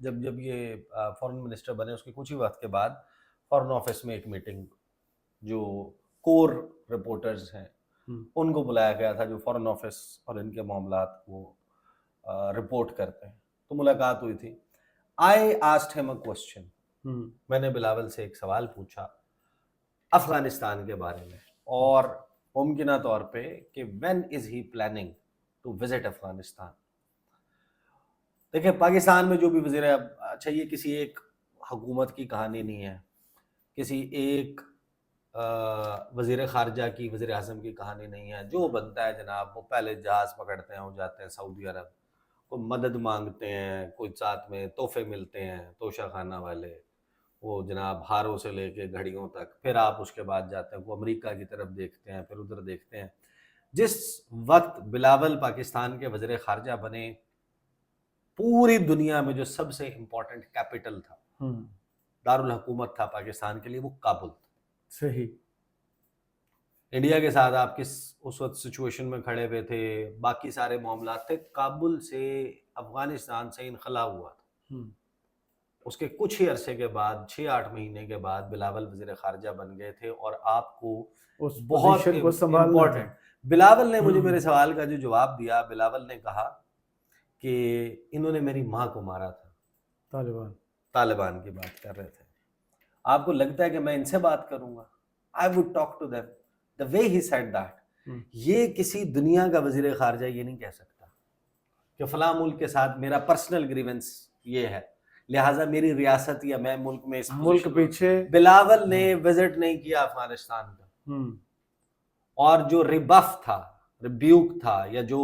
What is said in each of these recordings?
جب یہ فورن منسٹر بنے اس کے کچھ ہی وقت کے بعد فورن آفس میں ایک میٹنگ جو کور رپورٹرز ہیں ان کو بلایا گیا تھا جو فورن آفس اور ان کے معاملات کو رپورٹ کرتے ہیں. تو ملاقات ہوئی تھی. آئی آسکڈ ہم اے کوسچن. میں نے بلاول سے ایک سوال پوچھا افغانستان کے بارے میں اور ممکنہ طور پہ کہ when is he planning to visit Afghanistan. دیکھیں پاکستان میں جو بھی وزیر اچھا یہ کسی ایک حکومت کی کہانی نہیں ہے, کسی ایک وزیر خارجہ کی وزیر اعظم کی کہانی نہیں ہے. جو بنتا ہے جناب وہ پہلے جہاز پکڑتے ہیں, وہ جاتے ہیں سعودی عرب, کوئی مدد مانگتے ہیں, کوئی ساتھ میں تحفے ملتے ہیں توشہ خانہ والے, وہ جناب ہاروں سے لے کے گھڑیوں تک, پھر آپ اس کے بعد جاتے ہیں وہ امریکہ کی طرف دیکھتے ہیں, پھر ادھر دیکھتے ہیں. جس وقت بلاول پاکستان کے وزیر خارجہ بنے پوری دنیا میں جو سب سے امپورٹنٹ کیپٹل تھا, دارالحکومت تھا پاکستان کے لیے, وہ کابل تھا. صحیح. انڈیا کے ساتھ آپ کس اس وقت سچویشن میں کھڑے ہوئے تھے, باقی سارے معاملات تھے. کابل سے افغانستان سے انخلا ہوا تھا. اس کے کچھ ہی عرصے کے بعد 6-8 مہینے کے بعد بلاول وزیر خارجہ بن گئے تھے اور آپ کو بہت امپورٹنٹ. بلاول نے مجھے میرے سوال کا جو جواب دیا, بلاول نے کہا کہ انہوں نے میری ماں کو مارا تھا. طالبان کی بات کر رہے تھے. آپ کو لگتا ہے کہ میں ان سے بات کروں گا؟ I would talk to them. The way he said that, یہ کسی دنیا کا وزیر خارجہ یہ نہیں کہہ سکتا کہ فلاں ملک کے ساتھ میرا پرسنل گریونس یہ ہے, لہٰذا میری ریاست یا میں ملک میں اس ملک پیچھے. بلاول نے وزٹ نہیں کیا افغانستان کا, اور جو ریبف تھا, ریبیوک تھا, یا جو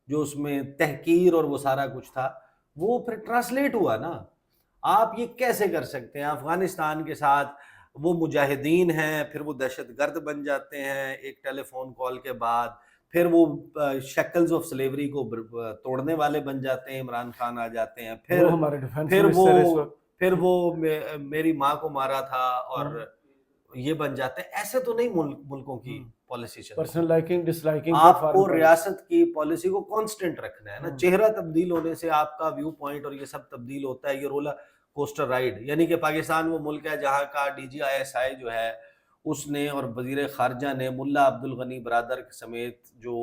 اس میں تحقیر اور وہ سارا کچھ تھا, وہ پھر ٹرانسلیٹ ہوا نا. آپ یہ کیسے کر سکتے ہیں افغانستان کے ساتھ وہ مجاہدین ہیں, پھر وہ دہشت گرد بن جاتے ہیں ایک ٹیلی فون کال کے بعد, پھر وہ شیکلز آف سلیوری کو توڑنے والے بن جاتے ہیں, عمران خان آ جاتے ہیں, پھر وہ میری ماں کو مارا تھا اور یہ بن جاتے ہیں. ایسے تو نہیں ملکوں کی پالیسی چلتی. پرسنل لائکنگ ڈس لائکنگ, آپ کو ریاست کی پالیسی کو کانسٹنٹ رکھنا ہے نا. چہرہ تبدیل ہونے سے آپ کا ویو پوائنٹ اور یہ سب تبدیل ہوتا ہے. یہ رولر کوسٹر رائڈ, یعنی کہ پاکستان وہ ملک ہے جہاں کا DGISI جو ہے اس نے اور وزیر خارجہ نے ملا عبدالغنی برادر سمیت جو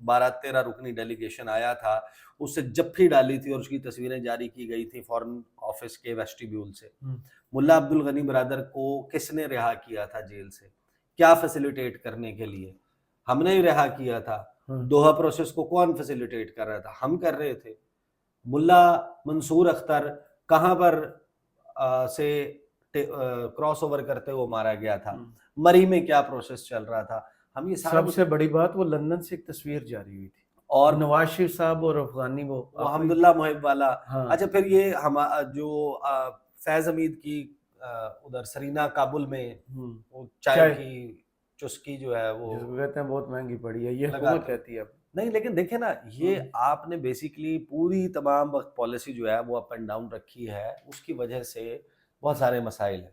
12-13 رکنی ڈیلیگیشن آیا تھا اس سے جپھی ڈالی تھی اور اس کی تصویریں جاری کی گئی تھی فورن آفس کے ویسٹیبیول سے. ملا عبدالغنی برادر کو کس نے رہا کیا تھا جیل سے؟ کیا فیسیلیٹیٹ کرنے کے لیے؟ ہم نے ہی رہا کیا تھا. دوحہ پروسیس کو کون فیسیلیٹیٹ کر رہا تھا؟ ہم کر رہے تھے. ملا منصور اختر کہاں پر سے کراس اوور کرتے ہوئے مارا گیا تھا؟ مری میں کیا پروسیس چل رہا تھا؟ ہم یہ سب سے بڑی بات وہ لندن سے ایک تصویر جاری ہوئی تھی اور نواز شریف صاحب اور افغانی وہ حمداللہ محب والا. اچھا پھر یہ ہم جو فیض حمید کی ادھر سرینا کابل میں وہ چائے کی چسکی جو ہے وہ کہتے ہیں بہت مہنگی پڑی ہے, یہ حکومت کہتی ہے نہیں. لیکن دیکھیں نا, یہ آپ نے بیسیکلی پوری تمام وقت پالیسی جو ہے وہ اپ اینڈ ڈاؤن رکھی ہے. اس کی وجہ سے بہت سارے مسائل ہیں.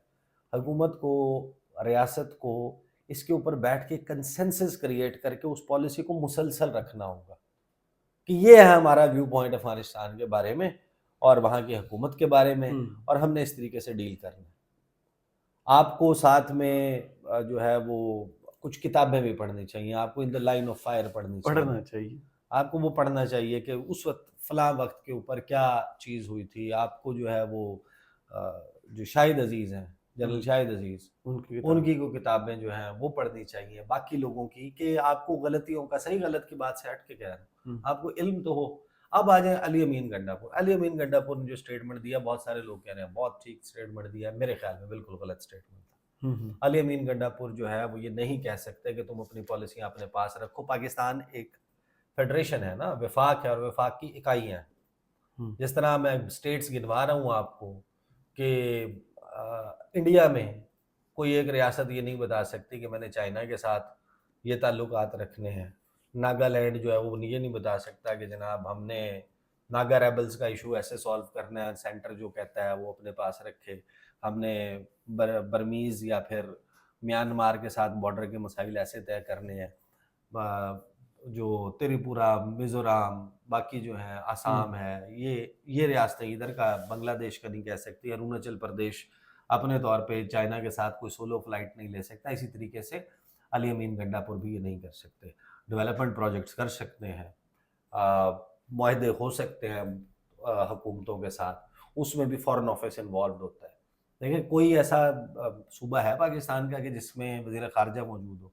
حکومت کو, ریاست کو اس کے اوپر بیٹھ کے کنسنسس کریٹ کر کے اس پالیسی کو مسلسل رکھنا ہوگا کہ یہ ہے ہمارا ویو پوائنٹ افغانستان کے بارے میں اور وہاں کی حکومت کے بارے میں, اور ہم نے اس طریقے سے ڈیل کرنا ہے. آپ کو ساتھ میں جو ہے وہ کچھ کتابیں بھی پڑھنی چاہیے. آپ کو ان دا لائن آف فائر پڑھنا چاہیے. آپ کو وہ پڑھنا چاہیے کہ اس وقت فلاں وقت کے اوپر کیا چیز ہوئی تھی. آپ کو جو ہے وہ جو شاہد عزیز ہیں, جنرل شاہد عزیز, ان کی کو کتابیں جو ہیں وہ پڑھنی چاہیے. باقی لوگوں کی کہ آپ کو غلطیوں کا, صحیح غلط کی بات سے ہٹ کے کہہ رہا ہوں, آپ کو علم تو ہو. اب آ جائیں علی امین گنڈاپور. علی امین گنڈاپور نے جو اسٹیٹمنٹ دیا, بہت سارے لوگ کہہ رہے ہیں بہت ٹھیک اسٹیٹمنٹ دیا, میرے خیال میں بالکل غلط اسٹیٹمنٹ تھا. علی امین گنڈاپور جو ہے وہ یہ نہیں کہہ سکتے کہ تم اپنی پالیسیاں اپنے پاس رکھو. پاکستان ایک فیڈریشن ہے نا, وفاق ہے, اور وفاق کی اکائیاں ہیں. جس طرح میں اسٹیٹس گنوا رہا ہوں آپ کو کہ انڈیا میں کوئی ایک ریاست یہ نہیں بتا سکتی کہ میں نے چائنا کے ساتھ یہ تعلقات رکھنے ہیں. ناگالینڈ جو ہے وہ یہ نہیں بتا سکتا کہ جناب ہم نے ناگا ریبلز کا ایشو ایسے سالو کرنا ہے, سینٹر جو کہتا ہے وہ اپنے پاس رکھے. ہم نے برمیز یا پھر میانمار کے ساتھ بارڈر کے مسائل ایسے طے کرنے ہیں. جو تریپورہ، میزورام، باقی جو ہے آسام ہے، یہ ریاستیں ادھر کا بنگلہ دیش کا نہیں کہہ سکتی، اروناچل پردیش اپنے طور پہ چائنا کے ساتھ کوئی سولو فلائٹ نہیں لے سکتا، اسی طریقے سے علی امین گنڈاپور بھی یہ نہیں کر سکتے. ڈیولپمنٹ پروجیکٹس کر سکتے ہیں، معاہدے ہو سکتے ہیں حکومتوں کے ساتھ، اس میں بھی فارن آفس انوالوڈ ہوتا ہے. دیکھیں کوئی ایسا صوبہ ہے پاکستان کا کہ جس میں وزیر خارجہ موجود ہو؟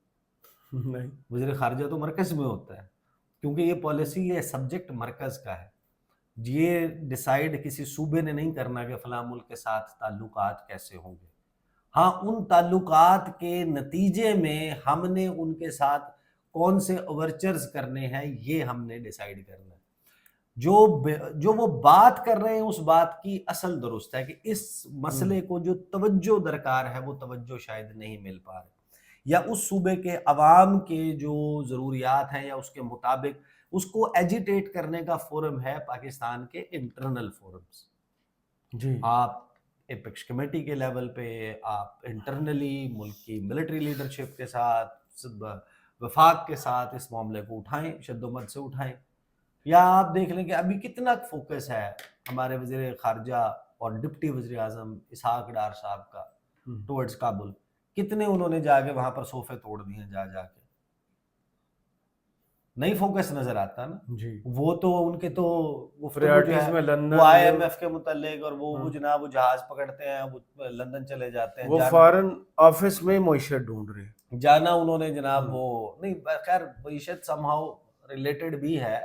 نہیں. وزیر خارجہ تو مرکز میں ہوتا ہے، کیونکہ یہ پالیسی، یہ سبجیکٹ مرکز کا ہے. یہ ڈیسائیڈ کسی صوبے نے نہیں کرنا کہ فلاں ملک کے ساتھ تعلقات کیسے ہوں گے. ہاں، ان تعلقات کے نتیجے میں ہم نے ان کے ساتھ کون سے اوورچرز کرنے ہیں، یہ ہم نے ڈیسائیڈ کرنا ہے. جو وہ بات کر رہے ہیں اس بات کی اصل درست ہے کہ اس مسئلے کو جو توجہ درکار ہے وہ توجہ شاید نہیں مل پا رہی، یا اس صوبے کے عوام کے جو ضروریات ہیں یا اس کے مطابق اس کو ایجیٹیٹ کرنے کا فورم ہے پاکستان کے انٹرنل فورمز. جی. آپ ایپیکس کمیٹی کے لیول پہ، آپ انٹرنلی ملک کی ملٹری لیڈرشپ کے ساتھ، وفاق کے ساتھ اس معاملے کو اٹھائیں، شد و مد سے اٹھائیں. یا آپ دیکھ لیں کہ ابھی کتنا فوکس ہے ہمارے وزیر خارجہ اور ڈپٹی وزیر اعظم اسحاق ڈار صاحب کا ٹورڈز کابل، کتنے انہوں نے جا کے وہاں پر صوفے توڑ دیے جا کے. نہیں فوکس نظر آتا نا. جی. وہ تو ان کے تو گفتگو جو پریارٹیز ہے میں لندن، وہ آئی ایم ایف کے متعلق، اور وہ جناب وہ جہاز پکڑتے ہیں، وہ لندن چلے جاتے ہیں. وہ فارن آفس میں معیشت ڈھونڈ رہے ہیں. جانا انہوں نے جناب وہ نہیں، خیر معیشت سم ہاؤ ریلیٹڈ بھی ہے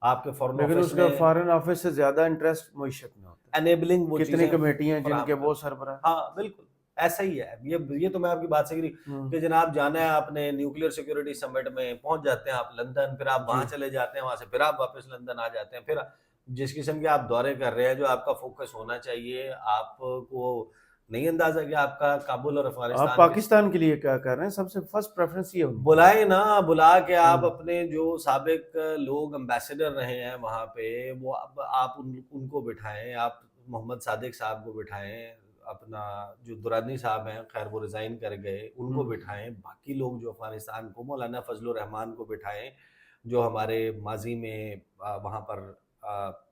آپ کے فارن لیکن آفس اس کا میں، فارن آفس سے زیادہ انٹرسٹ معیشت میں ہوتا ہے. انیبلنگ وہ کتنی چیزیں کمیٹیاں جن فراہم کے وہ کرتے ہیں. سربراہ. ہاں بالکل ایسا ہی ہے. یہ تو میں آپ کی بات سے کہ جناب جانا ہے آپ نے نیوکلیر سیکورٹی سمٹ میں، پہنچ جاتے ہیں آپ لندن، پھر آپ وہاں چلے جاتے ہیں، وہاں سے پھر آپ واپس لندن آ جاتے ہیں. پھر جس قسم کے آپ دورے کر رہے ہیں، جو آپ کا فوکس ہونا چاہیے، آپ کو نہیں اندازہ کہ آپ کا کابل اور آپ افغانستان پاکستان کے لیے کیا کر رہے ہیں؟ سب سے فرسٹ پریفرنس یہ ہونی بلائے نا، بلا کے آپ اپنے جو سابق لوگ امبیسڈر رہے ہیں وہاں پہ، وہ آپ ان کو بٹھائیں. آپ محمد صادق صاحب کو بٹھائیں، اپنا جو درانی صاحب ہیں، خیر وہ ریزائن کر گئے، ان کو بٹھائیں. باقی لوگ جو افغانستان کو، مولانا فضل الرحمان کو بٹھائیں، جو ہمارے ماضی میں وہاں پر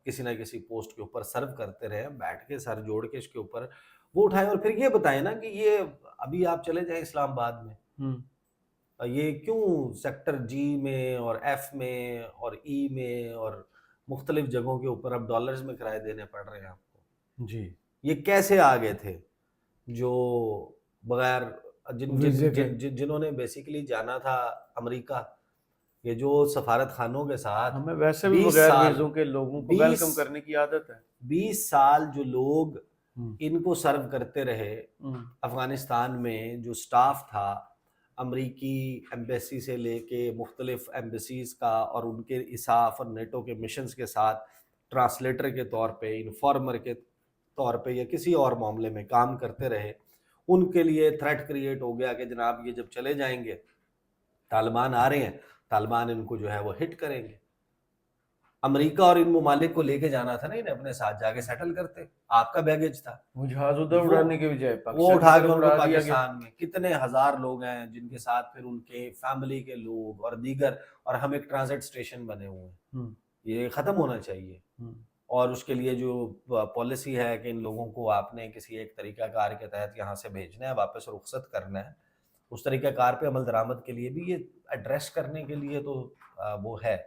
کسی نہ کسی پوسٹ کے اوپر سرو کرتے رہے، بیٹھ کے سر جوڑ کے اس کے اوپر وہ اٹھائیں. اور پھر یہ بتائیں نا کہ یہ ابھی آپ چلے جائیں اسلام آباد میں، یہ کیوں سیکٹر جی میں اور ایف میں اور ای میں اور مختلف جگہوں کے اوپر اب ڈالرز میں کرائے دینے پڑ رہے ہیں آپ کو؟ جی. یہ کیسے آگے تھے جو بغیر جنہوں نے بیسیکلی جانا تھا امریکہ، یہ جو سفارت خانوں کے ساتھ ہمیں ویسے بھی بغیر ویزوں کے لوگوں کو ویلکم کرنے کی عادت ہے. 20 سال جو لوگ ان کو سرو کرتے رہے افغانستان میں، جو سٹاف تھا امریکی ایمبیسی سے لے کے مختلف ایمبیسیز کا، اور ان کے اساف اور نیٹو کے مشنز کے ساتھ ٹرانسلیٹر کے طور پہ، انفارمر کے طور پہ یا کسی اور معاملے میں کام کرتے رہے، ان کے لیے تھریٹ کریٹ ہو گیا کہ جناب یہ جب چلے جائیں گے، طالبان آ رہے ہیں، طالبان ان کو جو ہے وہ ہٹ کریں گے. امریکہ اور ان ممالک کو لے کے جانا تھا نا انہیں، اپنے ساتھ جا کے سیٹل کرتے. آپ کا بیگیج تھا، وہ جہاز ادھر اڑانے کے بجائے وہ اٹھا کے ان کو پاکستان میں. کتنے ہزار لوگ ہیں جن کے ساتھ پھر ان کے فیملی کے لوگ اور دیگر، اور ہم ایک ٹرانزٹ اسٹیشن بنے ہوئے ہیں. یہ ختم ہونا چاہیے. اور اس کے لیے جو پالیسی ہے کہ ان لوگوں کو آپ نے کسی ایک طریقہ کار کے تحت یہاں سے بھیجنا ہے، واپس رخصت کرنا ہے، اس طریقہ کار پہ عمل درآمد کے لیے بھی یہ ایڈریس کرنے کے لیے تو وہ ہے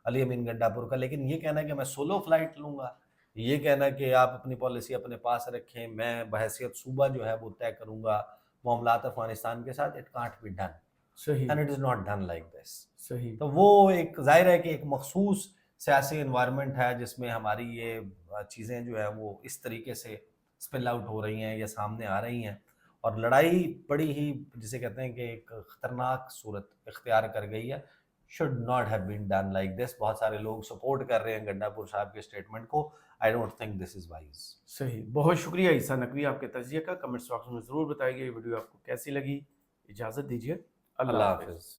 علی امین گنڈاپور کا. لیکن یہ کہنا کہ میں سولو فلائٹ لوں گا، یہ کہنا کہ آپ اپنی پالیسی اپنے پاس رکھیں، میں بحیثیت صوبہ جو ہے وہ طے کروں گا معاملات افغانستان کے ساتھ، اٹ کانٹ بی ڈن. صحیح. And it is not done like this. صحیح. تو وہ ایک ظاہر ہے کہ ایک مخصوص سیاسی انوائرمنٹ ہے جس میں ہماری یہ چیزیں جو ہیں وہ اس طریقے سے اسپل آؤٹ ہو رہی ہیں یا سامنے آ رہی ہیں، اور لڑائی بڑی ہی جسے کہتے ہیں کہ ایک خطرناک صورت اختیار کر گئی ہے. should not have been done like this. بہت سارے لوگ سپورٹ کر رہے ہیں گنڈاپور صاحب کے اسٹیٹمنٹ کو. I don't think this is wise. صحیح. بہت شکریہ عیسیٰ نقوی آپ کے تجزیے کا. کمنٹس باکس میں ضرور بتائیے یہ ویڈیو آپ کو کیسی لگی. اجازت دیجیے. اللہ حافظ.